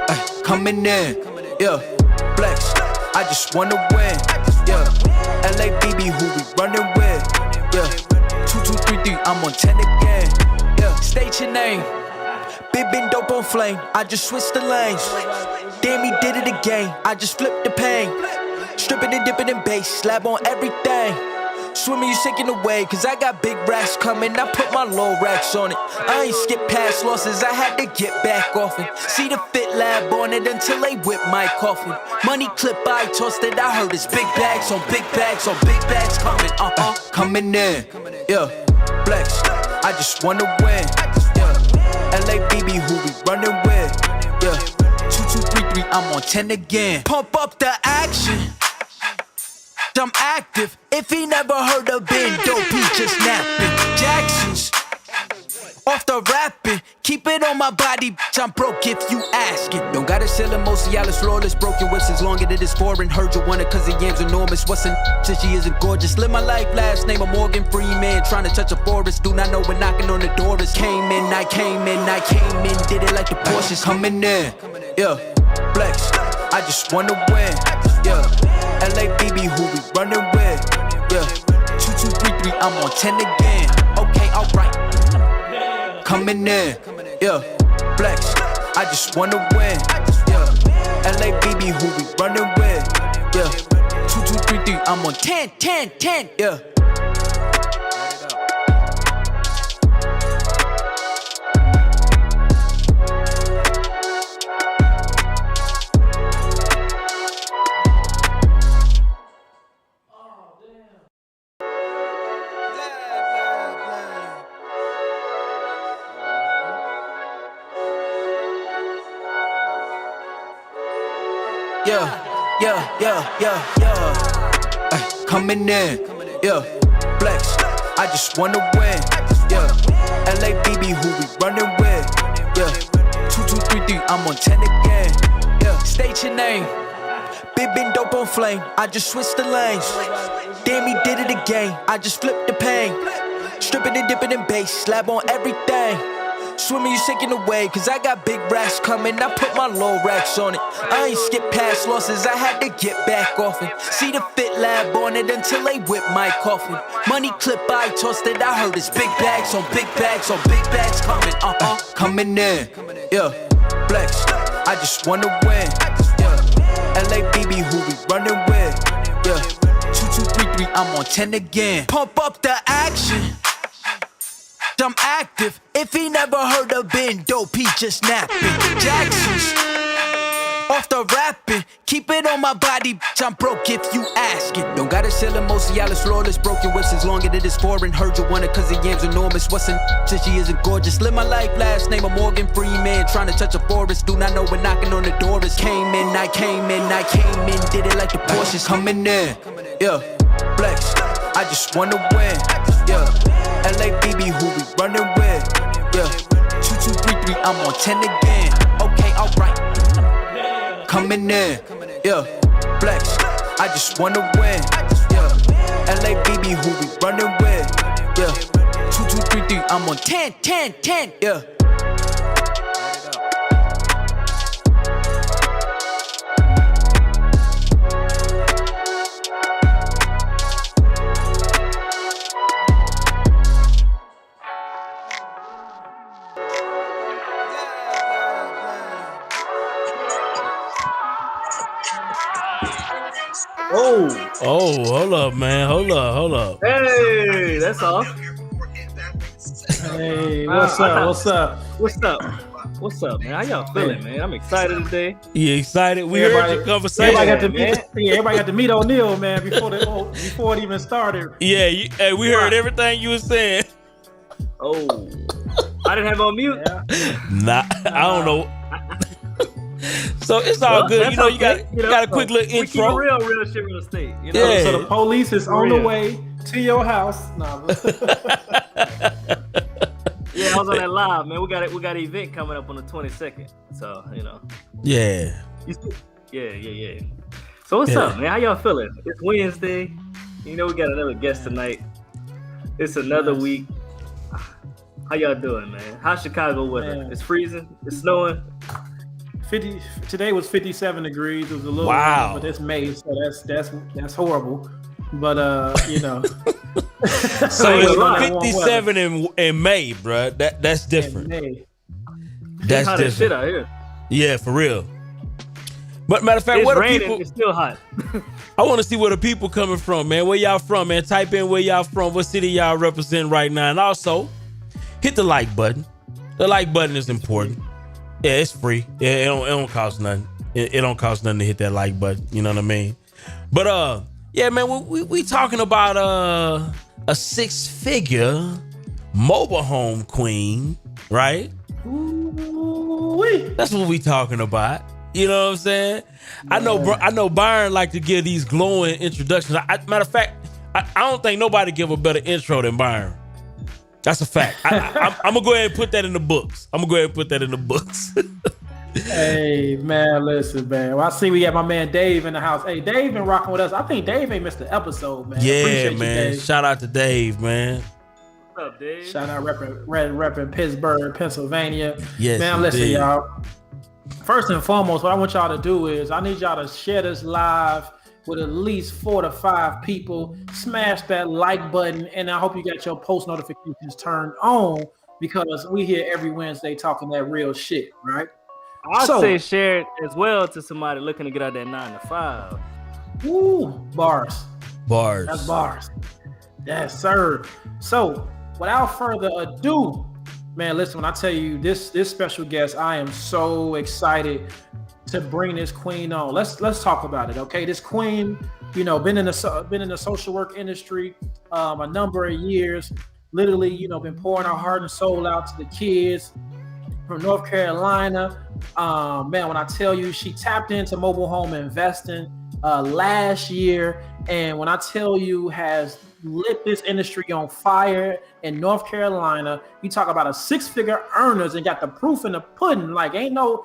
Ay, coming in, flex. I just wanna win, LABB, who we running with, 2, 2, 3, 3, I'm on 10 again, state your name. Been dope on flame, I just switched the lanes. Damn, he did it again, I just flipped the pain. Stripping and dipping in bass, slab on everything. Swimming, you sinking away, cause I got big racks coming. I put my low racks on it. I ain't skip past losses, I had to get back off it. See the fit lab on it until they whip my coffin. Money clip, I tossed it, I heard it's big bags on big bags on big bags coming. Coming in, flex. I just wanna win, LABB, who we running with, 2, 2, 3, 3, I'm on 10 again. Pump up the action, I'm active. If he never heard of Ben Dope, he just napping. Jackson's off the rapping, keep it on my body, bitch, I'm broke if you ask it. Don't gotta sell him, most Cialis flawless, broken whips as long as it is foreign. Heard you want it cause the yam's enormous. What's in since she isn't gorgeous? Live my life, last name of Morgan Freeman. Trying to touch a forest, do not know when knocking on the door is. Came in, I came in, did it like the Porsches. Coming in, flex, I just wanna win, LABB, who we running with, 2, 2, 3, 3, I'm on 10 again. Okay, alright. Coming in, flex, I just wanna win, LABB, who we running with, 2, 2, 3, 3, I'm on 10, 10, 10, Ay, coming in, flex, I just wanna win, LABB, who we running with, 2, 2, 3, 3, I'm on 10 again, state your name. Been dope on flame, I just switched the lanes. Damn, he did it again, I just flipped the pain. Stripping and dipping in bass, slab on everything. Swimming, you sinking away, cause I got big racks coming. I put my low racks on it. I ain't skip past losses, I had to get back off it. See the fit lab on it until they whip my coffin. Money clip, I tossed it, I heard it's big bags on big bags on big bags coming. Coming in, flex, I just wanna win, LABB, who we running with, 2, 2, 3, 3, I'm on 10 again. Pump up the action, I'm active. If he never heard of Ben Dope, he just napping. Jackson's off the rapping, keep it on my body, bitch, I'm broke if you ask it. Don't gotta sell him, most Cialis flawless, broken whips as long as it is foreign. Heard you want it cause the yam's enormous. What's in since she isn't gorgeous? Live my life, last name of Morgan Freeman. Trying to touch a forest, do not know when knocking on the door is. Came in, I came in, did it like the Porsches. Coming in, flex, I just wanna win, LABB, who we running with, 2, 2, 3, 3, I'm on 10 again. Okay, alright. Coming in, flex, I just wanna win, LABB, who we running with, 2, 2, 3, 3, I'm on 10, 10, 10, Oh, hold up, man. Hold up. Hey, that's all. Hey, what's up? What's up, man? How y'all feeling, man? I'm excited today. You excited? We heard your conversation. Everybody got to meet Oneil, man, before it even started. Yeah, we heard everything you were saying. Oh, I didn't have on mute. Yeah. Nah, I don't know. So it's all good. You know, you got a quick little intro. We keep real shit real estate. You know? Yeah. So the police is on the way to your house. No. Yeah, I was on that live, man. We got an event coming up on the 22nd. So, you know. Yeah. Yeah. So what's up, man? How y'all feeling? It's Wednesday. You know, we got another guest tonight. It's another week. How y'all doing, man? How's Chicago weather? Man. It's freezing. It's snowing. 50. Today was 57 degrees. It was a little Wow. warm, but it's May, so that's horrible. But you know. So Ain't it's gonna lie. 57 in May, bro. That's different. May. That's Hot as shit different. out here. Yeah, for real. But matter of fact, It's what are raining. people? It's still hot. I want to see where the people coming from, man. Where y'all from, man? Type in where y'all from, what city y'all represent right now, and also hit the like button. The like button is important. Yeah, it's free. Yeah, it don't cost nothing. It don't cost nothing to hit that like button. You know what I mean? But yeah, man, we talking about a 6-figure mobile home queen, right? Ooh-wee. That's what we talking about. You know what I'm saying? I know Byron like to give these glowing introductions. Matter of fact, I don't think nobody give a better intro than Byron. That's a fact. I'm gonna go ahead and put that in the books. Hey man, listen, man. Well, I see we got my man Dave in the house. Hey, Dave been rocking with us. I think Dave ain't missed an episode, man. Yeah, Appreciate man. You, Dave. Shout out to Dave, man. What's up, Dave? Shout out repping Pittsburgh, Pennsylvania. Yes, man, listen, indeed. y'all. First and foremost, what I want y'all to do is I need y'all to share this live with at least 4 to 5 people. Smash that like button, and I hope you got your post notifications turned on because we here every Wednesday talking that real shit, right? I'd So- say share it as well to somebody looking to get out that 9 to 5. Ooh, bars. Bars. That's bars. Yes, sir. So, without further ado, man, listen, when I tell you this special guest, I am so excited to bring this queen on. Let's talk about it, okay? This queen, you know, been in the social work industry a number of years. Literally, you know, been pouring her heart and soul out to the kids from North Carolina. Man, when I tell you, she tapped into mobile home investing last year, and when I tell you, has lit this industry on fire in North Carolina. You talk about a 6-figure earners and got the proof in the pudding. Like ain't no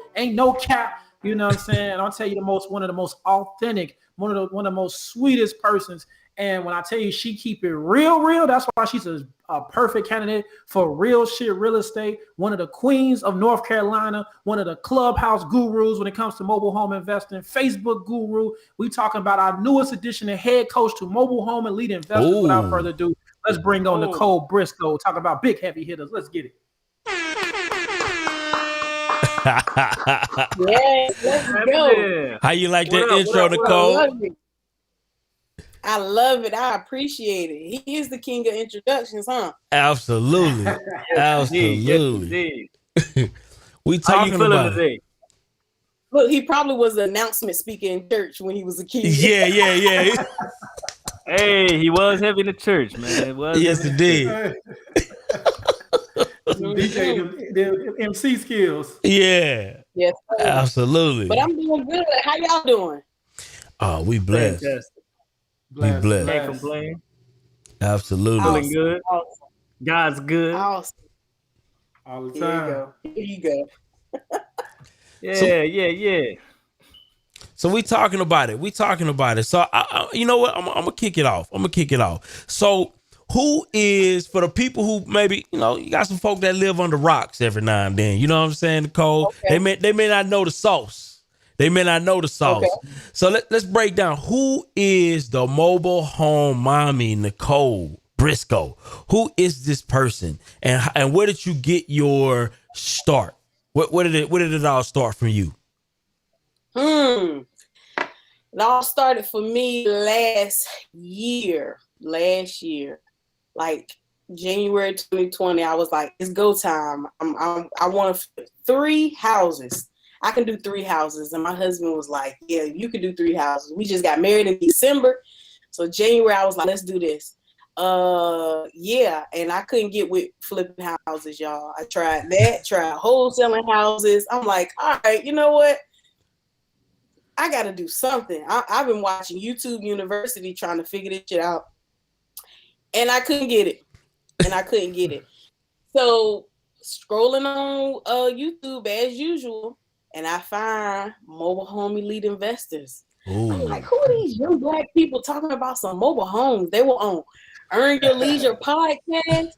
cap. You know what I'm saying? And I'll tell you one of the most authentic, one of the most sweetest persons. And when I tell you she keep it real, that's why she's a perfect candidate for real shit real estate. One of the queens of North Carolina, one of the clubhouse gurus when it comes to mobile home investing, Facebook guru. We talking about our newest addition and head coach to mobile home and lead investors. Ooh. Without further ado, let's bring on Nichole Briscoe. Talk about big heavy hitters. Let's get it. Yeah, let's go. Yeah. How you like that What up, intro, what up, what Nichole? I love it. I appreciate it. He is the king of introductions, huh? Absolutely. Absolutely. Indeed. We How you talking feeling about it. today? Look, he probably was an announcement speaker in church when he was a kid. Yeah. Hey, he was heavy in the church, man. It was Yes, heavy. it did. DJ, the MC skills. Yeah. Yes, sir. Absolutely. But I'm doing good. How y'all doing? Oh, we blessed. Fantastic. blessed. Can't complain. Absolutely. Feeling good. Awesome. God's good. Awesome. All the Here you time. go. Here you go. Yeah. So we talking about it. So I you know what? I'm gonna kick it off. So who is, for the people who maybe, you know, you got some folk that live under rocks every now and then. You know what I'm saying, Nichole? Okay. They may not know the sauce. Okay. So let's break down, who is the mobile home mommy, Nichole Briscoe? Who is this person, and where did you get your start? Where did it all start from you? It all started for me last year, like January 2020. I was like, it's go time. I want 3 houses. I can do 3 houses. And my husband was like, yeah, you can do 3 houses. We just got married in December. So January, I was like, let's do this. Yeah. And I couldn't get with flipping houses, y'all. I tried wholesaling houses. I'm like, all right, you know what? I got to do something. I've been watching YouTube University trying to figure this shit out. And I couldn't get it. So scrolling on YouTube as usual, and I find mobile home elite investors. Ooh. I'm like, who are these young black people talking about some mobile homes? They were on Earn Your Leisure podcast.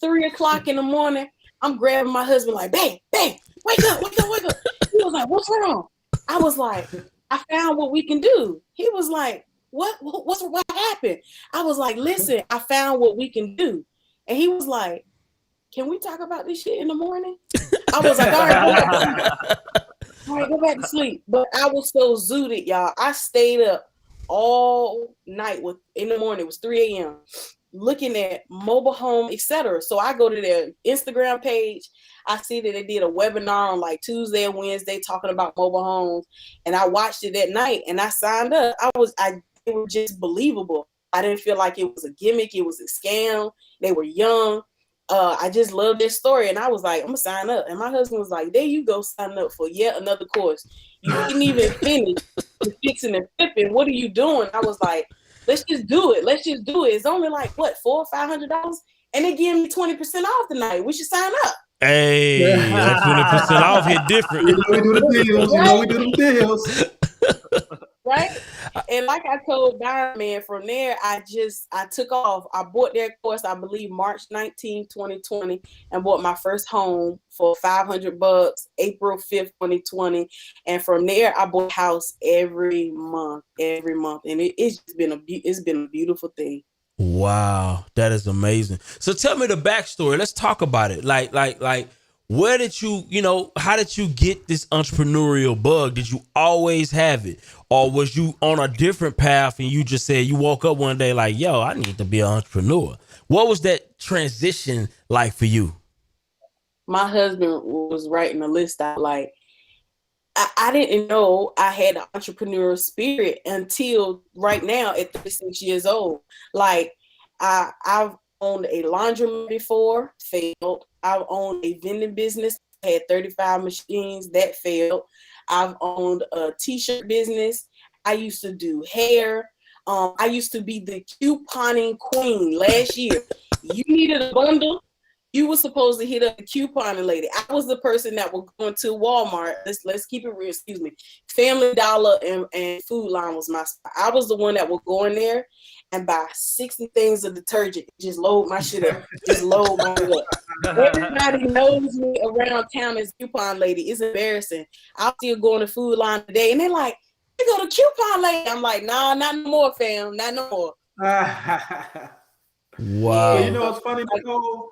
3:00 in the morning, I'm grabbing my husband like, babe, wake up. He was like, what's wrong? I was like, I found what we can do. He was like, what happened? I was like, listen, I found what we can do. And he was like, can we talk about this shit in the morning? I was like, all right, go back to sleep. But I was so zooted, y'all. I stayed up all night in the morning. It was 3 a.m. looking at mobile home, etc. So I go to their Instagram page. I see that they did a webinar on like Tuesday and Wednesday talking about mobile homes, and I watched it that night and I signed up. It was just believable. I didn't feel like it was a gimmick. It was a scam. They were young. I just loved their story, and I was like, I'm gonna sign up. And my husband was like, there you go, sign up for yet another course. You didn't even finish the fixing and flipping. What are you doing? I was like, let's just do it. It's only like what, $400 or $500, and they give me 20% off tonight. We should sign up. Hey, that 20% off hit different. We do the deals. We do the deals. Right? And like I told Byron, man, from there, I took off. I bought their course, I believe, March 19, 2020, and bought my first home for $500, April 5th, 2020. And from there, I bought a house every month. And it's been a beautiful thing. Wow, that is amazing. So tell me the backstory. Let's talk about it. Like, where did how did you get this entrepreneurial bug? Did you always have it? Or was you on a different path and you just said you woke up one day like, yo, I need to be an entrepreneur? What was that transition like for you? My husband was writing a list out. Like, I didn't know I had an entrepreneurial spirit until right now at 36 years old. Like, I've owned a laundromat before, failed. I've owned a vending business, had 35 machines, that failed. I've owned a t-shirt business. I used to do hair. I used to be the couponing queen last year. You needed a bundle, you were supposed to hit up the couponing lady. I was the person that would go into Walmart. Let's keep it real, Family Dollar and Food Line was my spot. I was the one that would go in there and buy 60 things of detergent. Just load my shit up. Everybody knows me around town as coupon lady. It's embarrassing. I'll still go on the Food Line today, and they're like, "You go to coupon lady." I'm like, "Nah, not no more, fam. Not no more." Wow. You know what's funny, Nichole?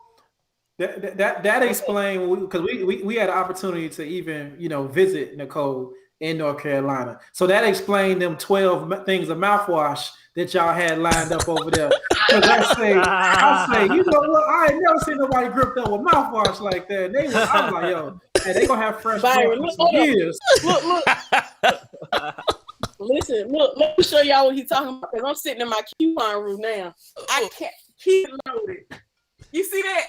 That explains, because we had an opportunity to even visit Nichole in North Carolina. So that explained them 12 things of mouthwash that y'all had lined up over there. Because I say, you know what? I ain't never seen nobody gripped up with mouthwash like that. I'm like, yo, hey, they gonna have fresh Byron, for some years. Look. Listen, look, let me show y'all what he's talking about. Because I'm sitting in my coupon room now. I can't keep it loaded. You see that?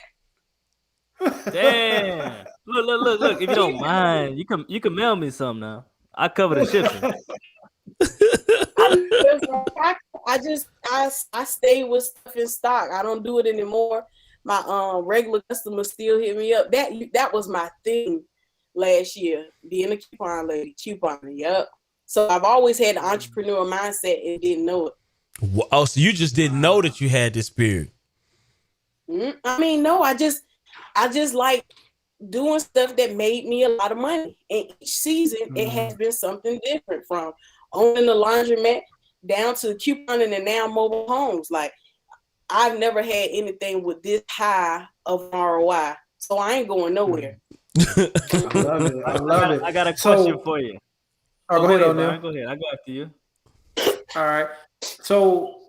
Damn. Look. If you don't mind, you can mail me some now. I cover the shipping. I stay with stuff in stock. I don't do it anymore. My regular customers still hit me up. That was my thing last year, being a coupon lady, couponing. Yep. So I've always had the entrepreneur mindset and didn't know it. Oh, so you just didn't know that you had this spirit? I mean, no, I just like doing stuff that made me a lot of money. And each season, it has been something different, from owning the laundromat down to couponing and now mobile homes. Like, I've never had anything with this high of ROI. So I ain't going nowhere. I love it. I got a question for you. Go ahead, Oneil. Go ahead. I go after you. All right. So,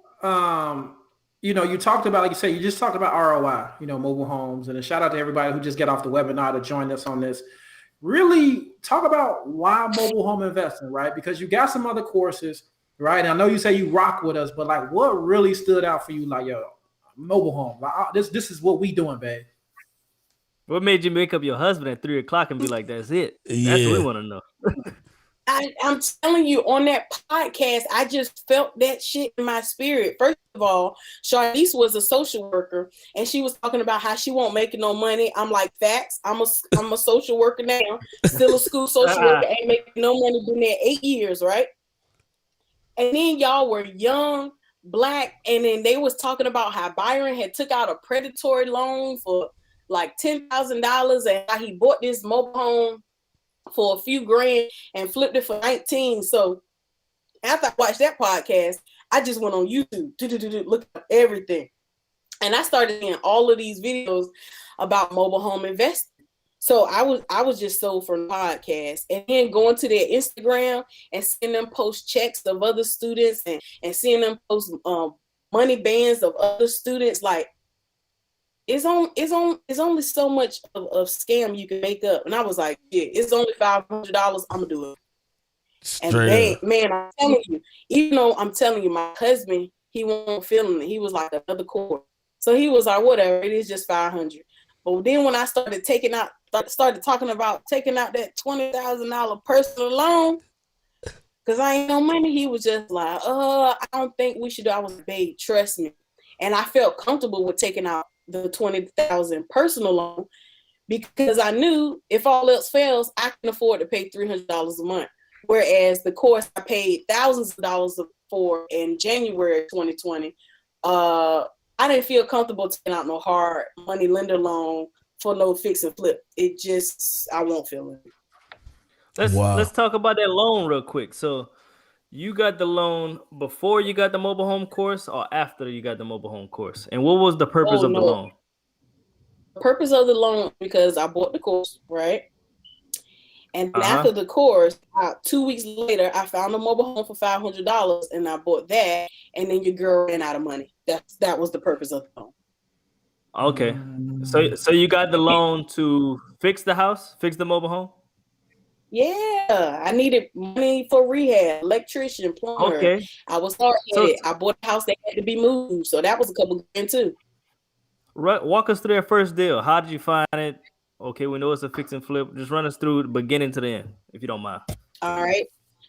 you talked about, like you said, you just talked about ROI, mobile homes, and a shout out to everybody who just got off the webinar to join us on this. Really talk about why mobile home investing, right? Because you got some other courses, right? And I know you say you rock with us, but like, what really stood out for you? Like, yo, mobile home, like, this is what we doing, babe. What made you wake up your husband at 3:00 and be like, "That's it"? Yeah. That's what we want to know. I'm telling you, on that podcast, I just felt that shit in my spirit. First of all, Shyt was a social worker, and she was talking about how she won't make no money. I'm like, facts. I'm a social worker now, still a school social worker, ain't making no money. Been there 8 years, right? And then y'all were young, black, and then they was talking about how Byron had took out a predatory loan for like $10,000 and how he bought this mobile home for a few grand and flipped it for 19. So after I watched that podcast, I just went on YouTube, look at everything. And I started seeing all of these videos about mobile home investing. So I was just sold from the podcast, and then going to their Instagram and seeing them post checks of other students and seeing them post money bands of other students. Like it's only so much of scam you can make up. And I was like, yeah, it's only $500. I'm gonna do it. Straight And man, I'm telling you, even though I'm telling you, my husband, he wasn't feeling it. He was like another quarter. So he was like, whatever, it is just 500. But then when I started talking about taking out that $20,000 personal loan, because I ain't no money, he was just like, I don't think we should do. I was like, babe, trust me. And I felt comfortable with taking out the $20,000 personal loan because I knew if all else fails, I can afford to pay $300 a month. Whereas the course I paid thousands of dollars for in January 2020, I didn't feel comfortable taking out no hard money lender loan for no fix and flip. It just, I won't feel it. Let's talk about that loan real quick. So you got the loan before you got the mobile home course or after you got the mobile home course? And what was the purpose of the loan? The purpose of the loan, because I bought the course, right? And then after the course, 2 weeks later, I found a mobile home for $500 and I bought that. And then your girl ran out of money. That was the purpose of the loan. Okay. So you got the loan to fix the house, fix the mobile home? Yeah, I needed money for rehab, electrician, plumber. Okay. I was hard-headed. I bought a house that had to be moved. So that was a couple grand too. Right. Walk us through that first deal. How did you find it? Okay, we know it's a fix and flip. Just run us through the beginning to the end, if you don't mind. All right.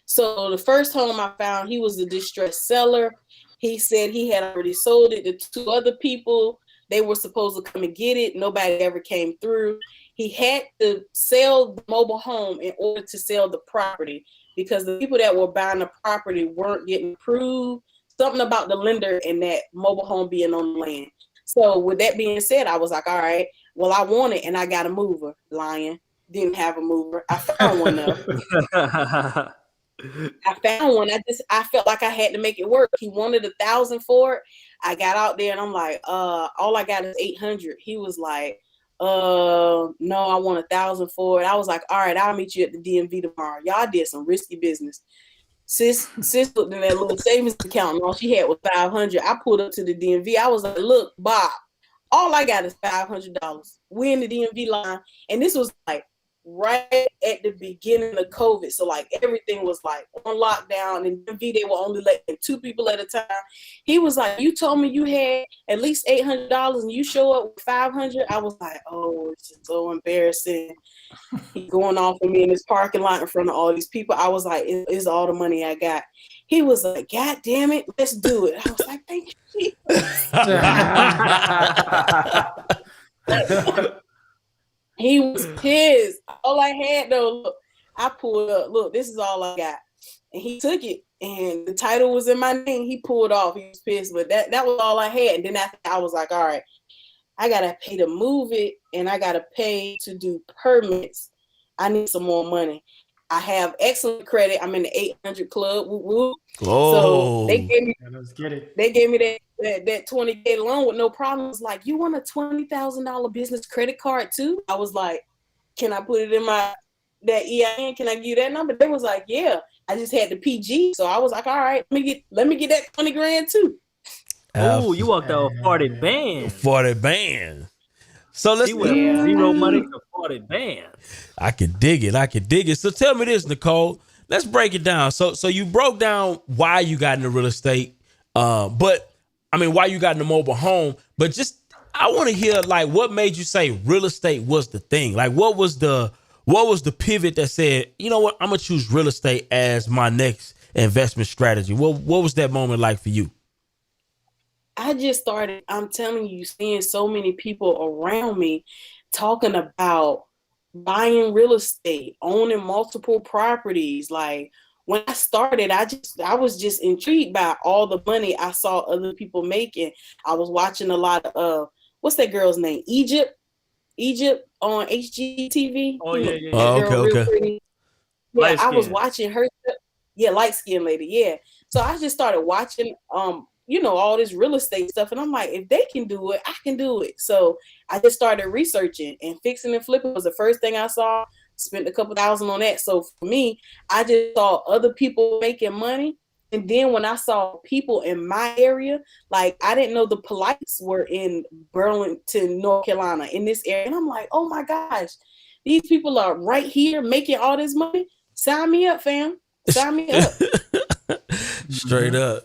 So the first home I found, he was a distressed seller. He said he had already sold it to 2 other people. They were supposed to come and get it. Nobody ever came through. He had to sell the mobile home in order to sell the property because the people that were buying the property weren't getting approved. Something about the lender and that mobile home being on the land. So with that being said, I was like, all right, well, I want it and I got a mover. Lying. Didn't have a mover. I found one though. I found one. I felt like I had to make it work. He wanted $1,000 for it. I got out there and I'm like, all I got is $800. He was like, no, I want $1,000 for it. I was like, all right, I'll meet you at the DMV tomorrow. Y'all did some risky business. Sis looked in that little savings account and all she had was $500. I pulled up to the DMV. I was like, look, Bob, all I got is $500. We're in the DMV line. And this was like right at the beginning of COVID. So like everything was like on lockdown and DMV, they were only letting 2 people at a time. He was like, you told me you had at least $800 and you show up with $500. I was like, oh, it's just so embarrassing. He going off on me in this parking lot in front of all these people. I was like, it's all the money I got. He was like, God damn it, let's do it. I was like, thank you. He was pissed. All I had though, look, I pulled up. Look, this is all I got. And he took it. And the title was in my name. He pulled off. He was pissed. But that was all I had. And then after I was like, all right, I gotta pay to move it and I gotta pay to do permits. I need some more money. I have excellent credit. I'm in the 800 club. Woo-woo. So they gave me that 20K loan with no problems. Like, you want a $20,000 business credit card too? I was like, can I put it in that EIN? Can I give you that number? They was like, yeah. I just had the PG. So I was like, all right, let me get that 20 grand too. Oh, you walked out 40 bands. 40 bands. So let's zero money to 40 bands. I can dig it. So tell me this, Nichole. Let's break it down. So you broke down why you got into real estate, but I mean why you got into mobile home. But just I want to hear like what made you say real estate was the thing. Like what was the pivot that said, you know what, I'm gonna choose real estate as my next investment strategy. What was that moment like for you? I just started, I'm telling you, seeing so many people around me talking about buying real estate, owning multiple properties, like when I started, I was just intrigued by all the money I saw other people making. I was watching a lot of what's that girl's name? Egypt on HGTV. Oh yeah, yeah, That yeah. girl, real pretty. Yeah, Light I was skin. watching her. Yeah, light skinned lady. Yeah. So I just started watching all this real estate stuff, and I'm like, if they can do it, I can do it. So I just started researching, and fixing and flipping was the first thing I saw. Spent a couple $1,000 on that. So for me, I just saw other people making money. And then when I saw people in my area, like I didn't know the Polites were in Burlington, North Carolina, in this area. And I'm like, oh my gosh, these people are right here making all this money. Sign me up, fam. Sign me up. Straight up.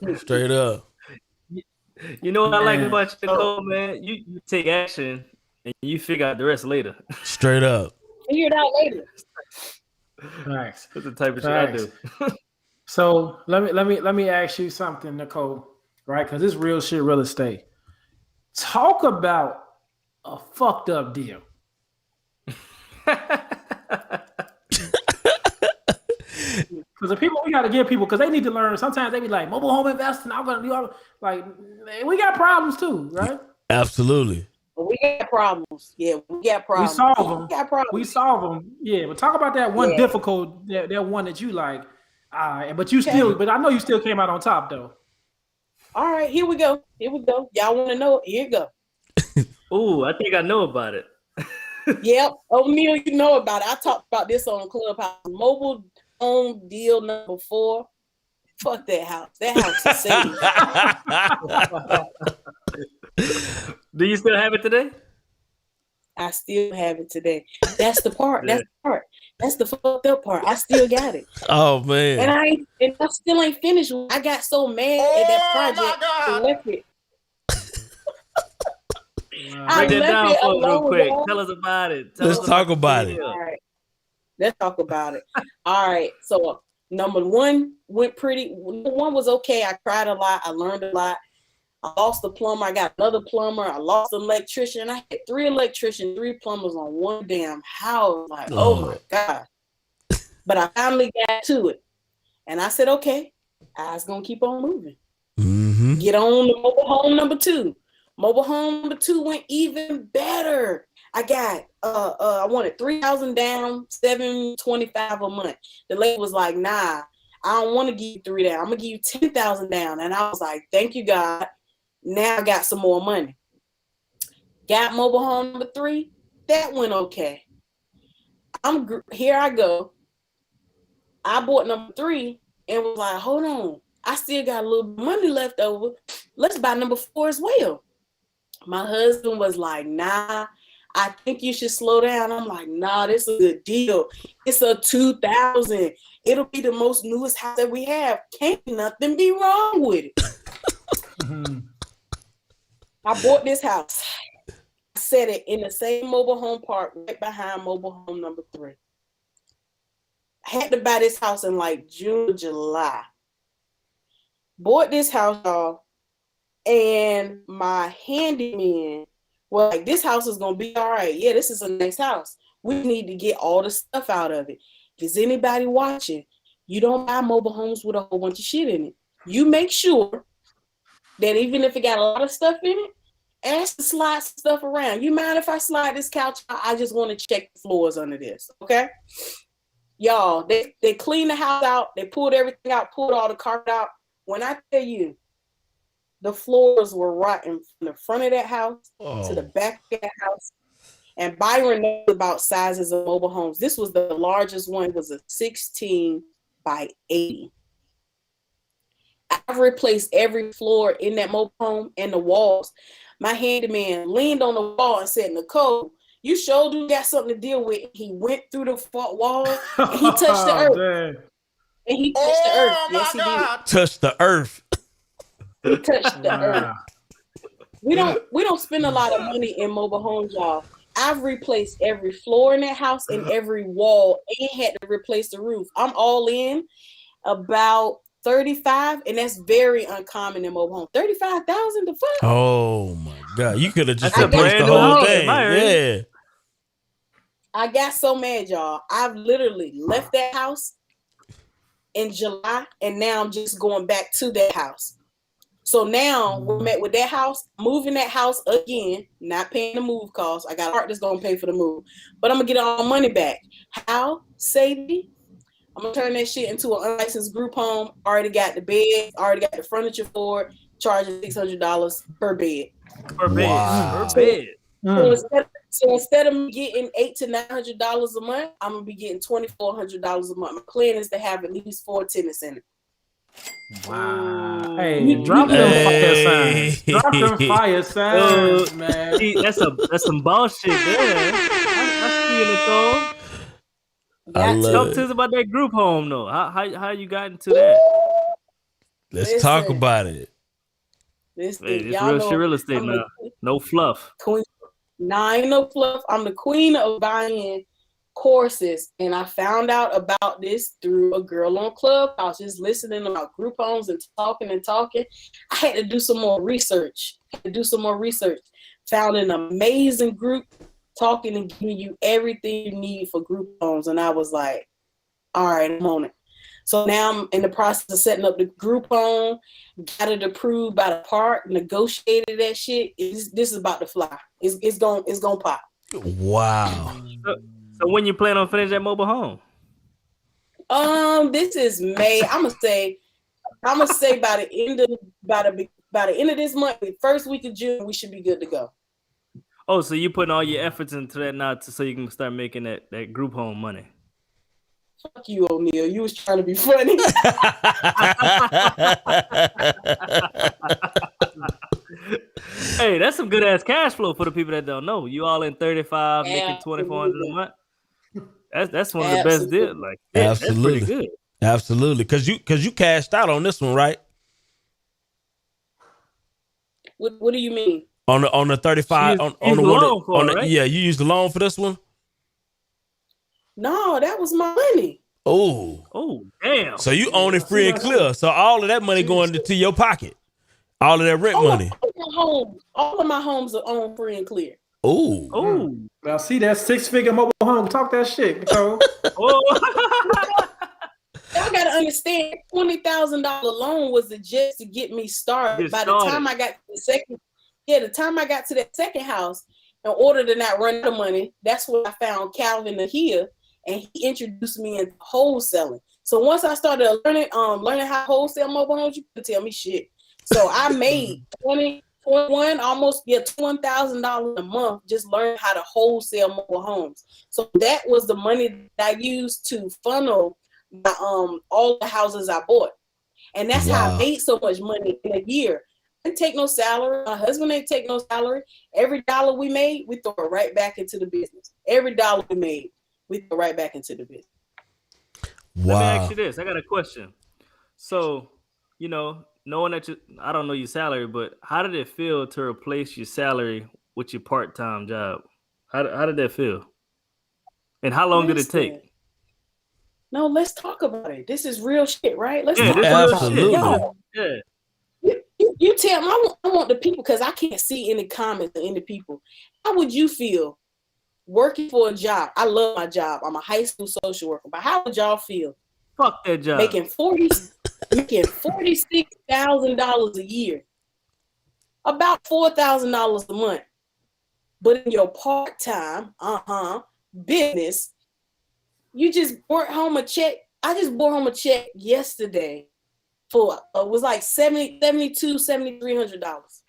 You know what I like about you, Nichole, man? You take action and you figure out the rest later. Straight up. Figure it out later. Nice. That's the type of shit I do. So let me ask you something, Nichole, right? Because this real shit, real estate. Talk about a fucked up deal. Because the people, we got to give people, because they need to learn. Sometimes they be like, mobile home investing, I'm going to do all, like, we got problems too, right? Absolutely. We got problems. Yeah, we got problems. We solve them. We got problems. We solve them. Yeah, but talk about that one difficult, that one that you like. But you still, but I know you still came out on top though. All right, here we go. Y'all want to know? Here you go. Ooh, I think I know about it. Yep, Oneil, you know about it. I talked about this on Clubhouse. Mobile home deal number 4. Fuck that house. That house is safe. Do you still have it today? I still have it today. That's the part. That's the part. That's the fucked up part. I still got it. Oh man. And I still ain't finished. I got so mad at that project. I left it. Break that down for us real quick. Tell us about it. Let's talk about it. All right. Let's talk about it. All right. So number 1 went pretty. Number 1 was okay. I cried a lot. I learned a lot. I lost a plumber. I got another plumber. I lost an electrician. I had 3 electricians, 3 plumbers on one damn house. Like, oh my God. But I finally got to it. And I said, okay, I was going to keep on moving. Mm-hmm. Get on to mobile home number 2. Mobile home number 2 went even better. I got, I wanted $3,000 down, $725 a month. The lady was like, nah, I don't want to give you 3 down. I'm going to give you $10,000 down. And I was like, thank you, God. Now I got some more money. Got mobile home number 3. That went okay. Here I go. I bought number 3 and was like, hold on. I still got a little money left over. Let's buy number 4 as well. My husband was like, nah, I think you should slow down. I'm like, nah, this is a good deal. It's a 2000. It'll be the most newest house that we have. Can't nothing be wrong with it. I bought this house. I set it in the same mobile home park right behind mobile home number 3. I had to buy this house in like June or July. Bought this house, y'all, and my handyman was like, this house is going to be all right. Yeah, this is a nice house. We need to get all the stuff out of it. If there's anybody watching, you don't buy mobile homes with a whole bunch of shit in it. You make sure that even if it got a lot of stuff in it, ask to slide stuff around. You mind if I slide this couch? I just want to check the floors under this, okay? Y'all, they cleaned the house out. They pulled everything out, pulled all the carpet out. When I tell you, the floors were rotten from the front of that house to the back of that house. And Byron knows about sizes of mobile homes. This was the largest one. It was a 16 by 80. I've replaced every floor in that mobile home and the walls. My handyman leaned on the wall and said, Nichole, you sure do got something to deal with. He went through the wall and he touched the earth. Damn. And he touched the earth. Yes, he did. Touched the earth. He touched the earth. We don't spend a lot of money in mobile homes, y'all. I've replaced every floor in that house and every wall and had to replace the roof. I'm all in about 35, and that's very uncommon in mobile home. 35,000 to fuck. Oh my God. You could have just That's a replaced the brand new whole house, thing. Byron. Yeah. I got so mad, y'all. I've literally left that house in July, and now I'm just going back to that house. So now we're met with that house, moving that house again, not paying the move costs. I got a part that's gonna pay for the move, but I'm gonna get all my money back. How? Sadie? I'm gonna turn that shit into an unlicensed group home. Already got the bed, already got the furniture for it, charging $600 per bed. Per bed. Wow. Per bed. So instead of me getting $800 to $900 a month, I'm gonna be getting $2,400 a month. My plan is to have at least 4 tenants in it. Wow. Hey, drop them fire signs. Drop them fire signs, man. See, that's some bullshit there. I see you, Nichole. Talk to us about that group home though. How you got into that? Let's talk about it. This hey, it's real estate now. No fluff. Queen. Nah, ain't no fluff. I'm the queen of buying courses, and I found out about this through a girl on Clubhouse, just listening about group homes and talking. I had to do some more research. Found an amazing group talking and giving you everything you need for group homes, and I was like, all right, I'm on it. So now I'm in the process of setting up the group home, got it approved by the park, negotiated that shit. This is about to fly. It's gonna pop. Wow. So when you plan on finishing that mobile home? This is May. I'm gonna say by the end of this month, the first week of June, we should be good to go. Oh, so you putting all your efforts into that now so you can start making that group home money. Fuck you, Oneil. You was trying to be funny. Hey, that's some good ass cash flow for the people that don't know. You all in 35, making $2,400 a month. That's one of the best deals. Like absolutely, that's pretty good. Absolutely, because you cashed out on this one, right? What do you mean? On the 35 on the one right? Yeah, you used the loan for this one. No, that was my money. Oh, damn! So you own it free and clear. So all of that money going to your pocket. All of that rent money. All of my homes are owned free and clear. Oh. Now see that 6-figure mobile home. Talk that shit, Nicole. Y'all gotta understand, $20,000 loan was just to get me started. By the time I got to that second house, in order to not run out of money, that's when I found Calvin here, and he introduced me into wholesaling. So once I started learning how to wholesale mobile homes, you couldn't tell me shit. So I made $21,000 a month just learning how to wholesale mobile homes. So that was the money that I used to funnel my, all the houses I bought. And that's how I made so much money in a year. I didn't take no salary. My husband ain't take no salary. Every dollar we made, we throw it right back into the business. Every dollar we made, we throw right back into the business. Wow. Let me ask you this. I got a question. So, knowing that I don't know your salary, but how did it feel to replace your salary with your part-time job? How did that feel? And how long did it take? No, let's talk about it. This is real shit, right? Let's talk about it. Yo, you tell me, I want the people, because I can't see any comments of any people. How would you feel working for a job? I love my job. I'm a high school social worker, but how would y'all feel? Fuck that job. Making $46,000 a year, about $4,000 a month. But in your part-time business, you just brought home a check. I just brought home a check yesterday for it was like $7,300.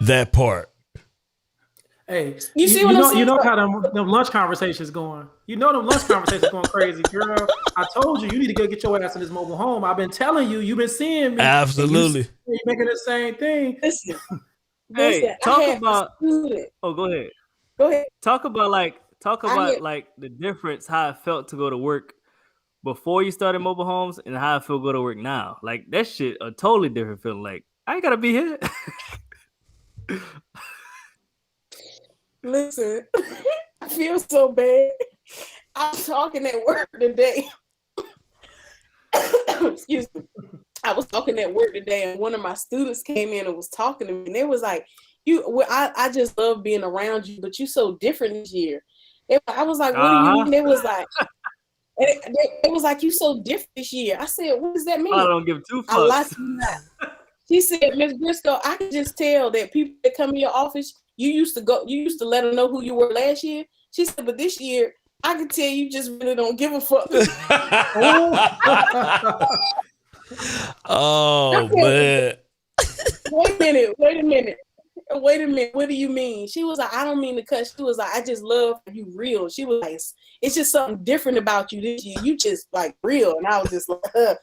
That part. Hey, you see what I'm saying? You know how them lunch conversations going. You know them lunch conversations going crazy, girl. I told you need to go get your ass in this mobile home. I've been telling you. You've been seeing me. Absolutely. You're making the same thing. Listen, talk about. Oh, go ahead. Go ahead. Talk about the difference, how it felt to go to work before you started mobile homes and how it feel go to work now. Like that shit a totally different feeling. Like I ain't gotta be here. Listen, I feel so bad. I was talking at work today. Excuse me. I was talking at work today, and one of my students came in and was talking to me, and they was like, I just love being around you, but you so different this year. I was like, what do you mean? They was like, And it was like, you so different this year. I said, what does that mean? I don't give two I lied fucks. to you not. She said, Miss Briscoe, I can just tell that people that come in your office, you used to let them know who you were last year. She said, but this year, I can tell you just really don't give a fuck. Oh, man. Wait a minute. What do you mean? She was like, I don't mean to cut. She was like, I just love you real. She was like, it's just something different about you this year. You just like real. And I was just like, okay,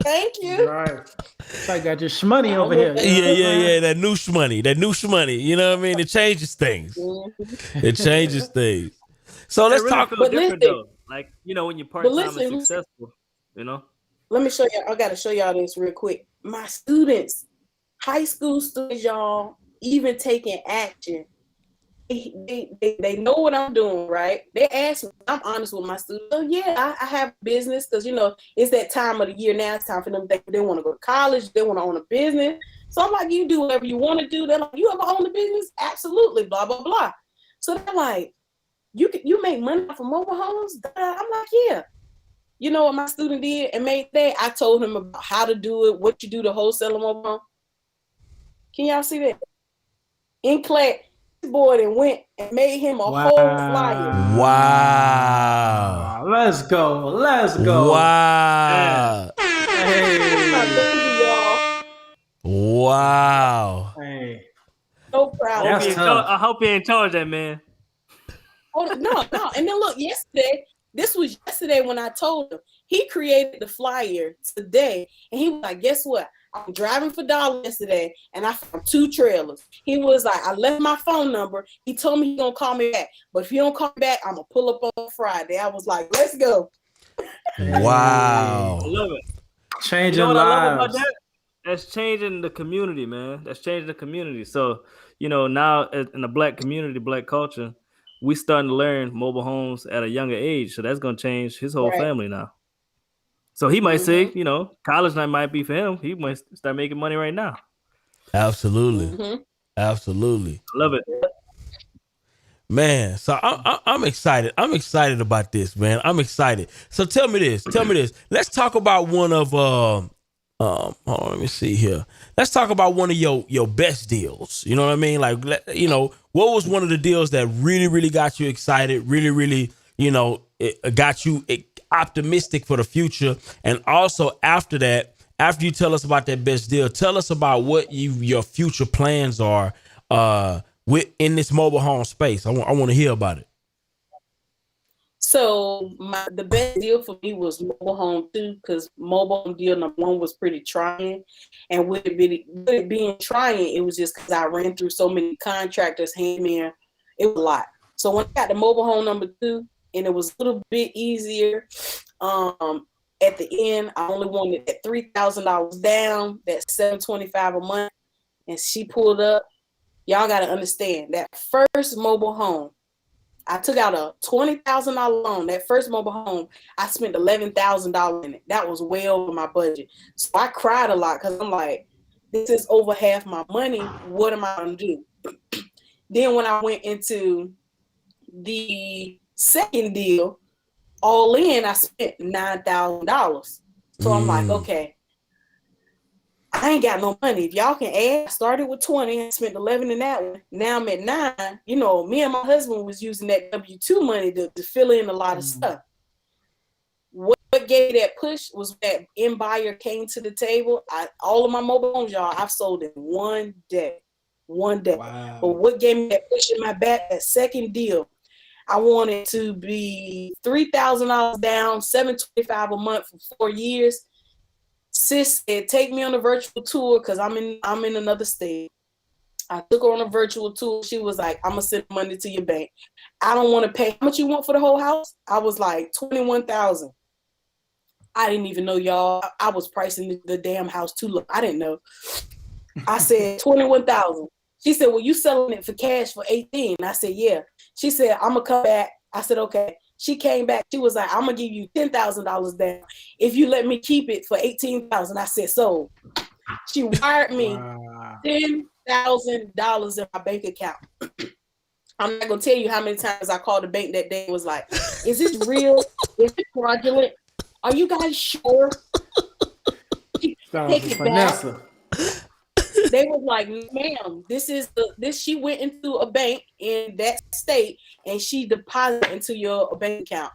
thank you. Right. I got your shmoney over here. Yeah. That new shmoney. You know what I mean? It changes things. It changes things. So let's really talk. But different though. Like, you know, when you're part-time and successful, you know. Let me show y'all. I got to show y'all this real quick. My students, high school students, y'all, even taking action. They know what I'm doing, right? They ask me, I'm honest with my students. Oh, yeah, I have business because, you know, it's that time of the year now. It's time for them. They want to go to college. They want to own a business. So I'm like, you do whatever you want to do. They're like, you ever own a business? Absolutely, blah, blah, blah. So they're like, you make money off of mobile homes? I'm like, yeah. You know what my student did and made that? I told him about how to do it, what you do to wholesale a mobile home. Can y'all see that? In class, this boy and went and made him a whole flyer. Wow. Let's go. Wow. Hey. Wow. Hey. So proud of you. I hope you ain't charged that, man. Oh, no. And then look, this was yesterday when I told him. He created the flyer today. And he was like, guess what? I'm driving for Dollar yesterday and I found 2 trailers. He was like, I left my phone number. He told me he's going to call me back. But if he don't call me back, I'm going to pull up on Friday. I was like, let's go. Wow. I love it. Changing what lives. I love about that? That's changing the community, man. That's changing the community. So, you know, now in the Black community, Black culture, we starting to learn mobile homes at a younger age. So that's going to change his whole family now. So he might say, you know, college night might be for him. He might start making money right now. Absolutely. Absolutely. I love it. Man, so I'm excited. I'm excited about this, man. I'm excited. So tell me this. Let's talk about one of hold on, let me see here. Let's talk about one of your best deals. You know what I mean? Like, you know, what was one of the deals that really, really got you excited? Really, really, you know, it got you optimistic for the future. And also after that, after you tell us about that best deal, tell us about what your future plans are in this mobile home space. I want to hear about it. So the best deal for me was mobile home 2, because mobile home deal number 1 was pretty trying. And with it being trying, it was just because I ran through so many contractors, handyman. It was a lot. So when I got the mobile home number 2, and it was a little bit easier, at the end, I only wanted that $3,000 down, that $725 a month. And she pulled up. Y'all got to understand that first mobile home, I took out a $20,000 loan. That first mobile home, I spent $11,000 in it. That was way over my budget. So I cried a lot because I'm like, this is over half my money. What am I going to do? Then when I went into the second deal, all in, I spent $9,000. So I'm like, okay, I ain't got no money. If y'all can add, I started with 20 and spent 11 in that one. Now I'm at 9. You know, me and my husband was using that W-2 money to fill in a lot of stuff. What gave that push was that end buyer came to the table. All of my mobile homes, y'all, I've sold in one day. Wow. But what gave me that push in my back, that second deal, I wanted to be $3,000 down, $725 a month for 4 years. Sis said, take me on a virtual tour because I'm in another state. I took her on a virtual tour. She was like, I'm gonna send money to your bank. I don't want to pay. How much you want for the whole house? I was like, $21,000. I didn't even know, y'all. I was pricing the damn house too low. I didn't know. I said $21,000. She said, well, you selling it for cash for 18. I said, yeah. She said, I'm gonna come back. I said, okay. She came back. She was like, I'm gonna give you $10,000 down if you let me keep it for $18,000. I said, so. She wired me $10,000 in my bank account. I'm not gonna tell you how many times I called the bank that day and was like, is this real? Is it fraudulent? Are you guys sure? Take it back. They was like, ma'am, this she went into a bank in that state and she deposited into your bank account.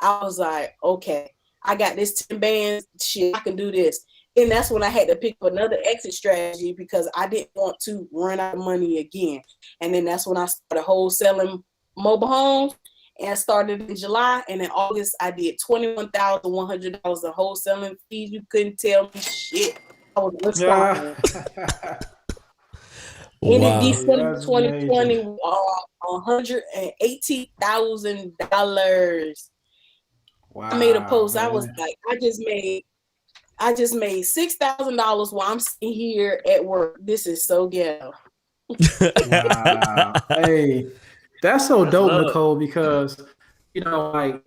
I was like, okay, I got this 10 bands, shit, I can do this. And that's when I had to pick up another exit strategy because I didn't want to run out of money again. And then that's when I started wholesaling mobile homes, and I started in July. And in August, I did $21,100 in wholesaling fees. You couldn't tell me shit. I was unstoppable. In December 2020, $180,000. Wow. I made a post. I was like, I just made $6,000 while I'm sitting here at work. This is so ghetto. Wow. Hey, that's so dope, Nichole, because like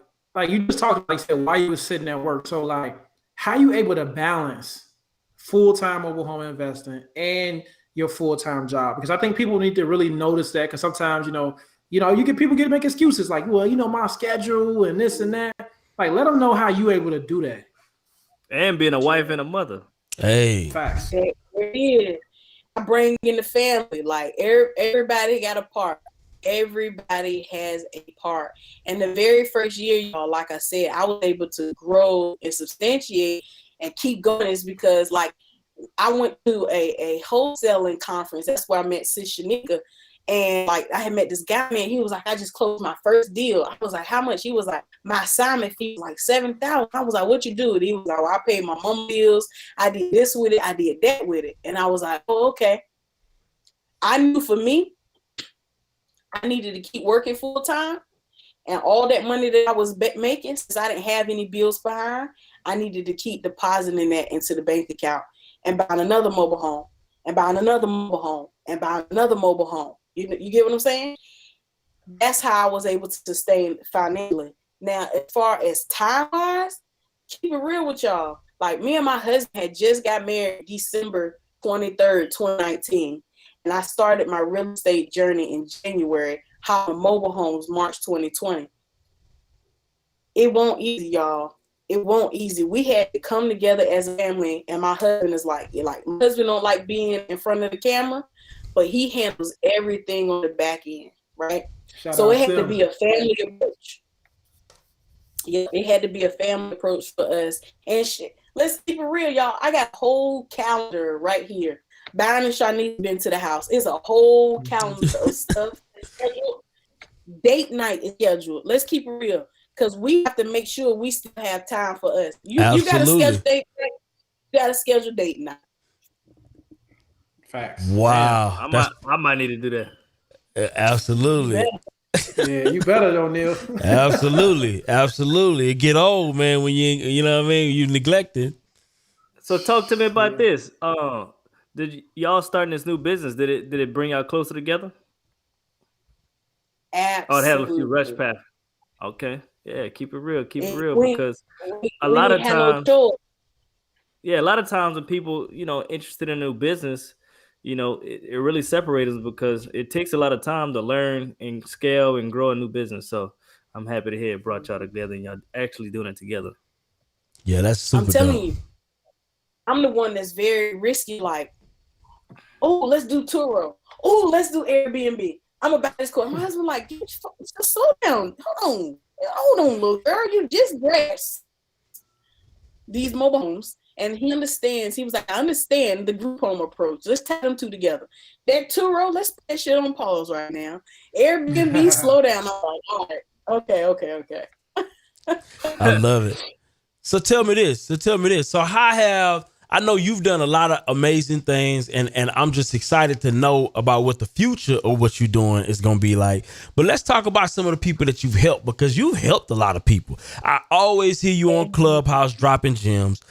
you just talked, like you said, while you were sitting at work. So like, how you able to balance full-time mobile home investing and your full-time job? Because I think people need to really notice that, because sometimes people get to make excuses like, well, my schedule and this and that. Like, let them know how you able to do that. And being a wife and a mother. Hey. Facts. It is. I bring in the family. Like, everybody got a part. Everybody has a part. And the very first year, y'all, like I said, I was able to grow and substantiate and keep going is because, like, I went to a wholesaling conference. That's where I met Sis Shanika. And like, I had met this guy, man. He was like, I just closed my first deal. I was like, how much? He was like, my assignment fee was like $7,000. I was like, what you do? And he was like, well, I paid my mom bills. I did this with it. I did that with it. And I was like, oh, okay. I knew for me, I needed to keep working full time. And all that money that I was making, since I didn't have any bills behind, I needed to keep depositing that into the bank account and buying another mobile home and buying another mobile home and buying another mobile home. You get what I'm saying? That's how I was able to sustain financially. Now, as far as time-wise, keep it real with y'all. Like, me and my husband had just got married December 23rd, 2019. And I started my real estate journey in January, hopping mobile homes March 2020. It won't easy, y'all. It won't easy. We had to come together as a family. And my husband is like my husband don't like being in front of the camera, but he handles everything on the back end, right? So it had to be a family approach. Yeah, it had to be a family approach for us. And shit, let's keep it real, y'all. I got a whole calendar right here. Byron and Shanice been to the house. It's a whole calendar of stuff. Date night is scheduled. Let's keep it real, because we have to make sure we still have time for us. You got to schedule date night. You got to schedule date night. Facts. Wow. I might need to do that. Absolutely. Yeah, you better, Oneil. Absolutely. It get old, man, when you know what I mean? You neglected. So talk to me about this. Did y'all starting this new business? Did it bring y'all closer together? Absolutely. Oh, it had a few rush paths. Okay. Yeah, keep it real. Keep it real, because a lot of times, a lot of times when people, interested in a new business, it really separates us, because it takes a lot of time to learn and scale and grow a new business. So I'm happy to hear it brought y'all together and y'all actually doing it together. Yeah, that's super I'm telling you, I'm the one that's very risky. Like, oh, let's do Turo. Oh, let's do Airbnb. I'm about this course. My husband like, just slow down. Hold on, little girl. You just grasped these mobile homes. And he understands. He was like, I understand the group home approach. Let's tie them two together. That Turo, let's put that shit on pause right now. Airbnb, slow down. I'm like, all right. Okay. I love it. So tell me this. So I know you've done a lot of amazing things, and I'm just excited to know about what the future of what you're doing is going to be like. But let's talk about some of the people that you've helped, because you've helped a lot of people. I always hear you on Clubhouse dropping gems.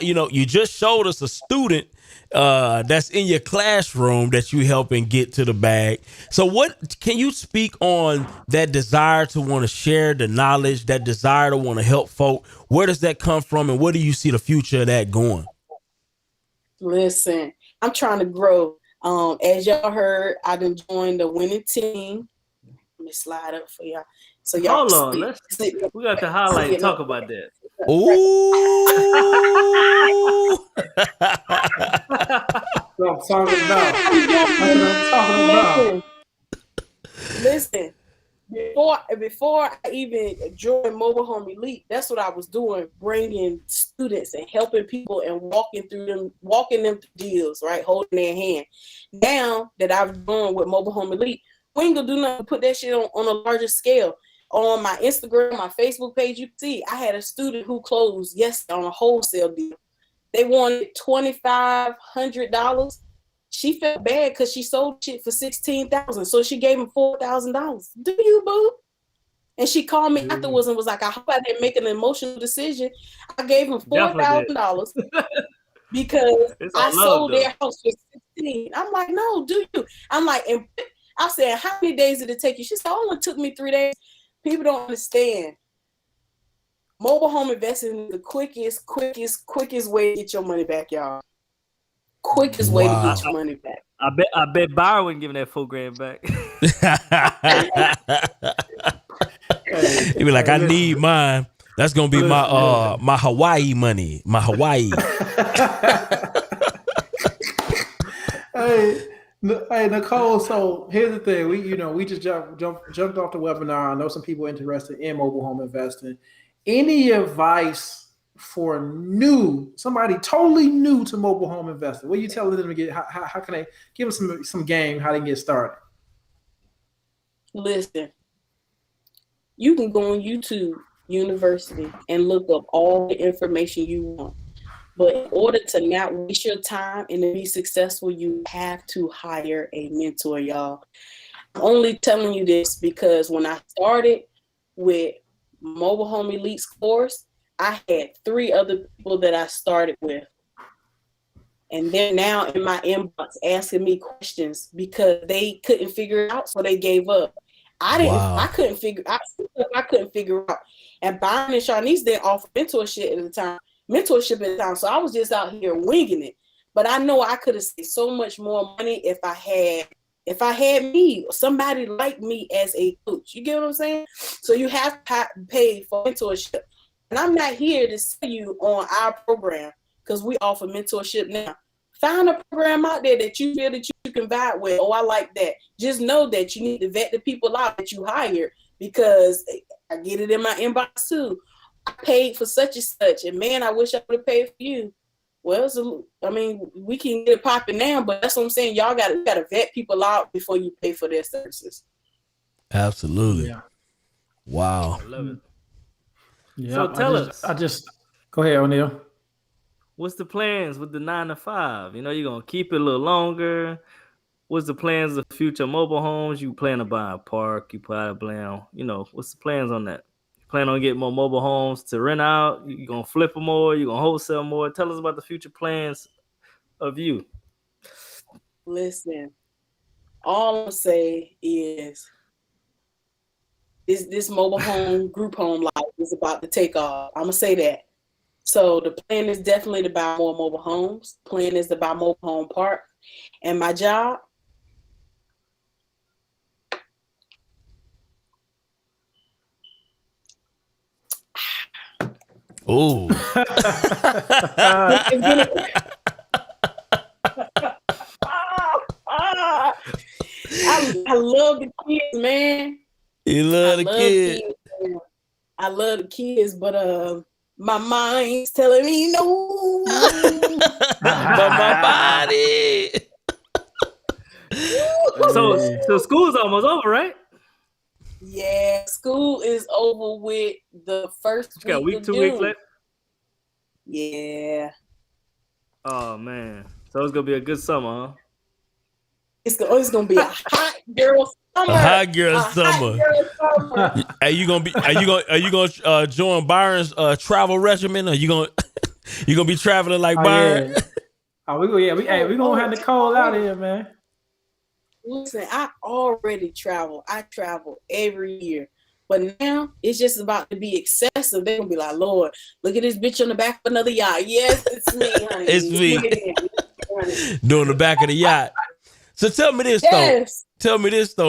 You just showed us a student that's in your classroom that you helping get to the bag. So what can you speak on that desire to want to share the knowledge, that desire to want to help folk? Where does that come from, and where do you see the future of that going? Listen, I'm trying to grow. As y'all heard, I done joined the winning team. me slide up for y'all. So y'all Hold on, we got to highlight and talk about that. Ooh. That's what I'm talking about. That's what I'm talking about. Listen. Before I even joined Mobile Home Elite, that's what I was doing, bringing students and helping people and walking them through deals, right, holding their hand. Now that I've gone with Mobile Home Elite, we ain't gonna do nothing to put that shit on a larger scale. On my Instagram, my Facebook page, you can see I had a student who closed yesterday on a wholesale deal. They wanted $2,500. She felt bad because she sold shit for $16,000, so she gave him $4,000. Do you, boo? And she called me afterwards and was like, "I hope I didn't make an emotional decision. I gave him $4,000 because I sold their house for $16,000." I'm like, "No, do you?" I'm like, and I said, "How many days did it take you?" She said, "It only took me 3 days." People don't understand. Mobile home investing is the quickest way to get your money back, y'all. Quickest way to get your money back. I bet Byron wouldn't give that $4,000 back. He be like, "I need mine. That's gonna be my Hawaii money. My Hawaii." Hey, Nichole. So here's the thing. We just jumped off the webinar. I know some people interested in mobile home investing. Any advice for somebody totally new to mobile home investing? What are you telling them to get? How can they give them some game? How they can get started? Listen, you can go on YouTube University and look up all the information you want. But in order to not waste your time and to be successful, you have to hire a mentor, y'all. I'm only telling you this because when I started with Mobile Home Elite's course, I had 3 other people that I started with. And they're now in my inbox asking me questions because they couldn't figure it out, so they gave up. I couldn't figure out. And Byron and Shanice didn't offer mentorship at the time. So I was just out here winging it. But I know I could have saved so much more money if I had me, somebody like me as a coach. You get what I'm saying? So you have to pay for mentorship. And I'm not here to sell you on our program because we offer mentorship now. Find a program out there that you feel that you can vibe with. Oh, I like that. Just know that you need to vet the people out that you hired because I get it in my inbox too. I paid for such and such, and man, I wish I would have paid for you. Well, we can get it popping now, but that's what I'm saying. Y'all got to vet people out before you pay for their services. Absolutely. Yeah. Wow. I love it. Yeah. So tell us. Go ahead, Oneil. What's the plans with the 9 to 5? You're gonna keep it a little longer. What's the plans of future mobile homes? You plan to buy a park? You plan, what's the plans on that? Plan on getting more mobile homes to rent out? You gonna flip them more? You gonna wholesale more? Tell us about the future plans of you. Listen, all I'm gonna say is this mobile home group home life is about to take off. I'm gonna say that. So the plan is definitely to buy more mobile homes. Plan is to buy mobile home park, and my job. Ooh. I love the kids, man. You love the kids. I love the kids, but my mind's telling me no. But my body. So school's almost over, right? Yeah, school is over with the first week. You got a week, of 2 June. weeks left? Yeah. Oh, man. So it's going to be a good summer, huh? It's gonna be a hot girl summer. A hot girl summer. Are you gonna join Byron's travel regimen? Are you gonna be traveling like Byron? Yeah. We gonna have Nichole out here, man. Listen, I already travel. I travel every year. But now it's just about to be excessive. They're gonna be like, Lord, look at this bitch on the back of another yacht. Yes, it's me, honey. It's me. Doing the back of the yacht. So tell me this though,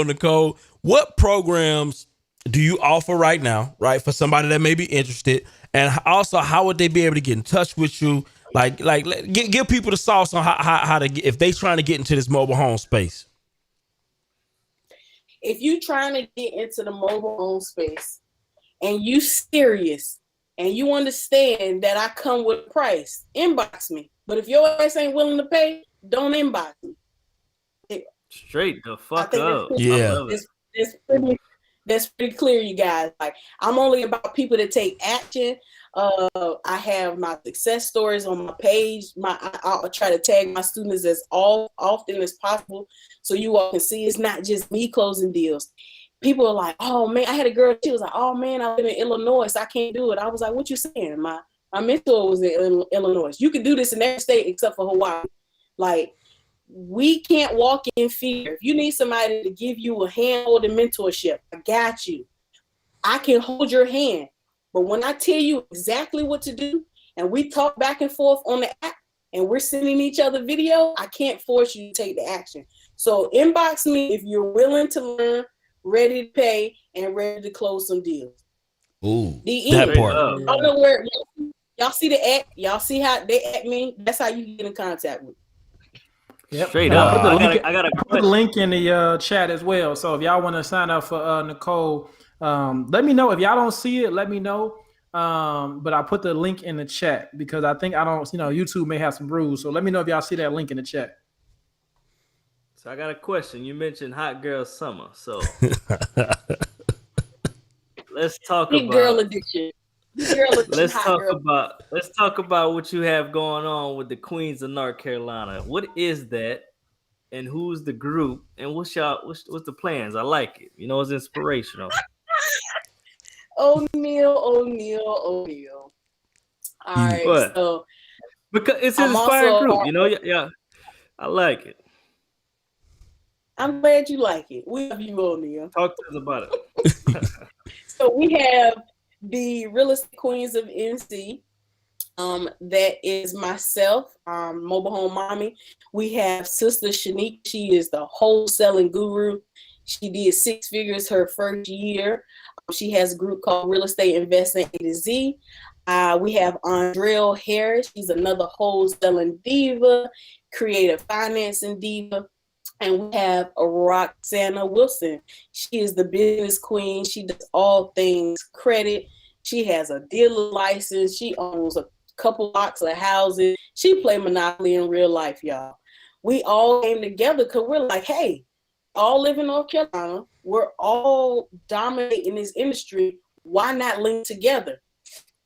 Nichole. what programs do you offer right now, right, for somebody that may be interested? And also, how would they be able to get in touch with you? Give people the sauce on how to get, if they trying to get into this mobile home space. If you trying to get into the mobile home space and you serious and you understand that I come with a price, inbox me. But if your ass ain't willing to pay, don't inbox me. Straight the fuck up. That's pretty clear, you guys. Like, I'm only about people that take action. I have my success stories on my page. I'll try to tag my students as often as possible so you all can see it's not just me closing deals. People are like, oh man, I had a girl, she was like, oh man, I live in Illinois, so I can't do it. I was like, what you saying? My mentor was in Illinois. You can do this in every state except for Hawaii. Like, we can't walk in fear. If you need somebody to give you a hand-holding mentorship, I got you. I can hold your hand. But when I tell you exactly what to do, and we talk back and forth on the app, and we're sending each other video, I can't force you to take the action. So inbox me if you're willing to learn, ready to pay, and ready to close some deals. Ooh, the that email. part. I don't know where y'all see the app. Y'all see how they act me. That's how you get in contact with me. Yep. Straight up. I got a link in the chat as well. So if y'all want to sign up for Nichole, let me know. If y'all don't see it, let me know. But I put the link in the chat because I think YouTube may have some rules. So let me know if y'all see that link in the chat. So I got a question. You mentioned Hot Girl Summer. So let's talk Big about girl addiction. Let's talk about what you have going on with the Queens of North Carolina. What is that, and who's the group, and what's the plans? I like it. You know, it's inspirational. Oneil. All right, What? so Because it's an inspiring group. You know, yeah, I like it. I'm glad you like it. We love you, Oneil. Talk to us about it. So we have the Real Estate Queens of NC. That is myself, Mobile Home Mommy. We have Sister Shanique. She is the wholesaling guru. She did 6 figures her first year. She has a group called Real Estate Investing A to Z. We have Andrell Harris. She's another wholesaling diva, creative financing diva. And we have Roxana Wilson. She is the business queen. She does all things credit. She has a dealer license. She owns a couple blocks of houses. She play Monopoly in real life, y'all. We all came together because we're like, hey, all live in North Carolina. We're all dominating this industry. Why not link together?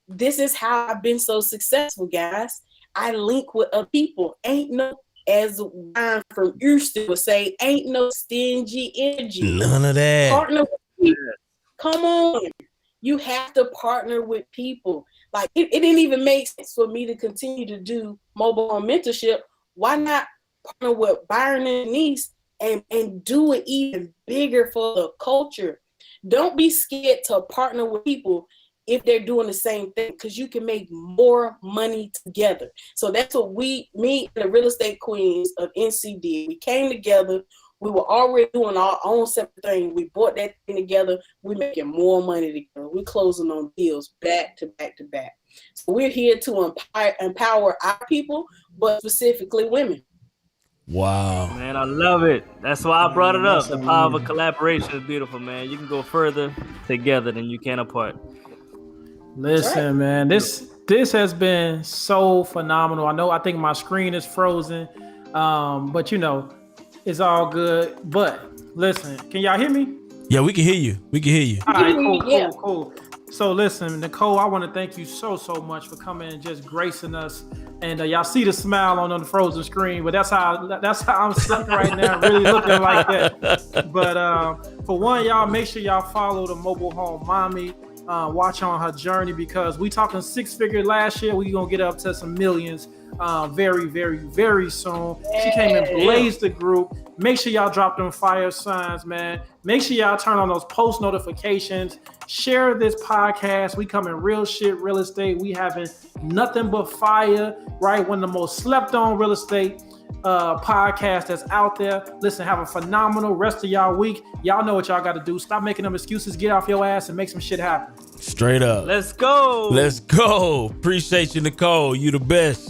This is how I've been so successful, guys. I link with other people. Ain't no, as Byron from Houston would say, ain't no stingy energy. None of that. Partner with people. Come on. You have to partner with people. Like, it didn't even make sense for me to continue to do mobile home mentorship. Why not partner with Byron and Denise and do it even bigger for the culture? Don't be scared to partner with people if they're doing the same thing, because you can make more money together. So that's what me and the Real Estate Queens of NC did. We came together. We were already doing our own separate thing. We brought that thing together. We're making more money together. We're closing on deals back to back to back. So we're here to empower our people, but specifically women. Wow. Man, I love it. That's why I brought it up. The power of collaboration is beautiful, man. You can go further together than you can apart. Listen, man, this has been so phenomenal. I think my screen is frozen, but it's all good. But listen, can y'all hear me? Yeah, we can hear you. All right, cool. So listen, Nichole, I want to thank you so much for coming and just gracing us. And y'all see the smile on the frozen screen, but that's how I'm stuck right now, really looking like that. But for one, y'all make sure y'all follow the Mobile Home Mommy. Watch on her journey, because we talking 6 figure last year. We gonna get up to some millions very, very, very soon. She came and blazed the group. Make sure y'all drop them fire signs, man. Make sure y'all turn on those post notifications. Share this podcast. We coming real shit real estate. We having nothing but fire, right? One of the most slept on real estate podcast that's out there. Listen, have a phenomenal rest of y'all week. Y'all know what y'all got to do. Stop making them excuses. Get off your ass and make some shit happen. Straight up. Let's go. Let's go. Appreciate you, Nichole. You the best.